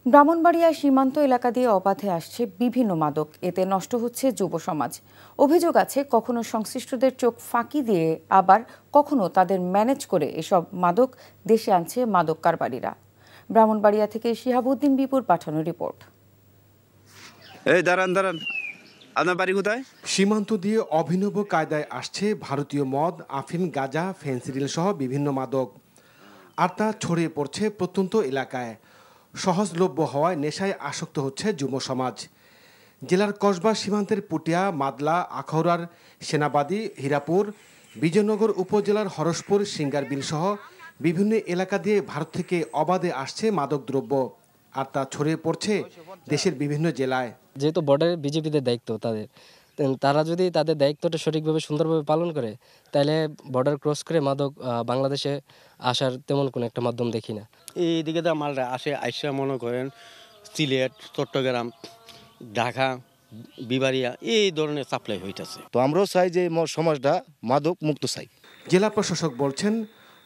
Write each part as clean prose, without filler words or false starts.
ব্রাহ্মণবাড়িয়া সীমান্ত এলাকা দিয়ে অবাধে আসছে বিভিন্ন মাদক, এতে নষ্ট হচ্ছে যুব সমাজ। অভিযোগ আছে কখনো সংশ্লিষ্টদের চোখ ফাঁকি দিয়ে আবার কখনো তাদের ম্যানেজ করে এসব মাদক দেশে আনছে মাদক কারবারিরা। ব্রাহ্মণবাড়িয়া থেকে শিহাবুদ্দিন বিপুর পাঠানো রিপোর্ট। আপনার বাড়ি কোথায়? সীমান্ত দিয়ে অভিনব কায়দায় আসছে ভারতীয় মদ, আফিম, গাঁজা, ফেন্সিডিল সহ বিভিন্ন মাদক, আর তা ছড়িয়ে পড়ছে প্রত্যন্ত এলাকায়। সহজলভ্য হওয়ায় নেশায় আসক্ত হচ্ছে যুব সমাজ। জেলার কসবা সীমান্তের পুটিয়া, মাদলা, আখাউড়ার সেনাবাদী, হীরাপুর, বিজয়নগর উপজেলার হরসপুর, সিঙ্গারবিল সহ বিভিন্ন এলাকা দিয়ে ভারত থেকে অবাধে আসছে মাদক দ্রব্য, আর তা ছড়িয়ে পড়ছে দেশের বিভিন্ন জেলায়। যেহেতু বর্ডারে বিজেপিদের দায়িত্ব, তারা যদি তাদের দায়িত্বটা সঠিকভাবে সুন্দরভাবে পালন করে, তাহলে বর্ডার ক্রস করে মাদক বাংলাদেশে আসার তেমন কোনো একটা মাধ্যম দেখি না। এইদিকে তো মালটা আসে, আইসা মনে করেন সিলেট, চট্টগ্রাম, ঢাকা, বিবাড়িয়া এই ধরনের সাপ্লাই হইতেছে। তো আমরাও চাই যে সমাজটা মাদক মুক্ত চাই। জেলা প্রশাসক বলছেন,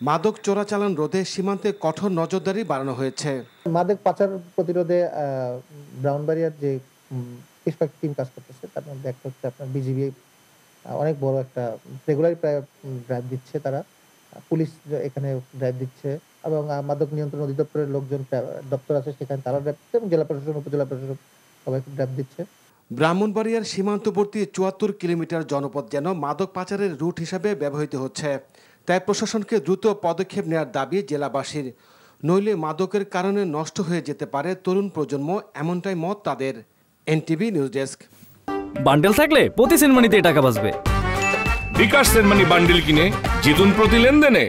মাদক চোরাচালান রোধে সীমান্তে কঠোর নজরদারি বাড়ানো হয়েছে। মাদক পাচার প্রতিরোধে ব্রাহ্মণবাড়িয়ার যে টিম কাজ করতেছে, তার মধ্যে একটা হচ্ছে আপনার বিজিবি অনেক বড় একটা রেগুলার প্রায় ড্রাইভ দিচ্ছে, তারা পুলিশ এখানে ড্রাইভ দিচ্ছে, এবং মাদক নিয়ন্ত্রণ অধিদপ্তরের লোকজন দপ্তর আছে সেখানে তারা ড্রাইভ দিচ্ছে, এবং জেলা প্রশাসন, উপজেলা প্রশাসন সবাই ড্রাইভ দিচ্ছে। ব্রাহ্মণবাড়িয়ার সীমান্তবর্তী ৭৪ কিলোমিটার জনপদ যেন মাদক পাচারের রুট হিসাবে ব্যবহৃত হচ্ছে। তাই প্রশাসনকে দ্রুত পদক্ষেপ নেওয়ার দাবি জেলাবাসীর, নইলে মাদকের কারণে নষ্ট হয়ে যেতে পারে তরুণ প্রজন্ম, এমনটাই মত তাদের। NTV news desk. বান্ডেল থাকলে প্রতি সেনমানিতে টাকা বাঁচবে। বিকাশ সেনমানি বান্ডেল কিনে জিতুন প্রতি লেনদেনে।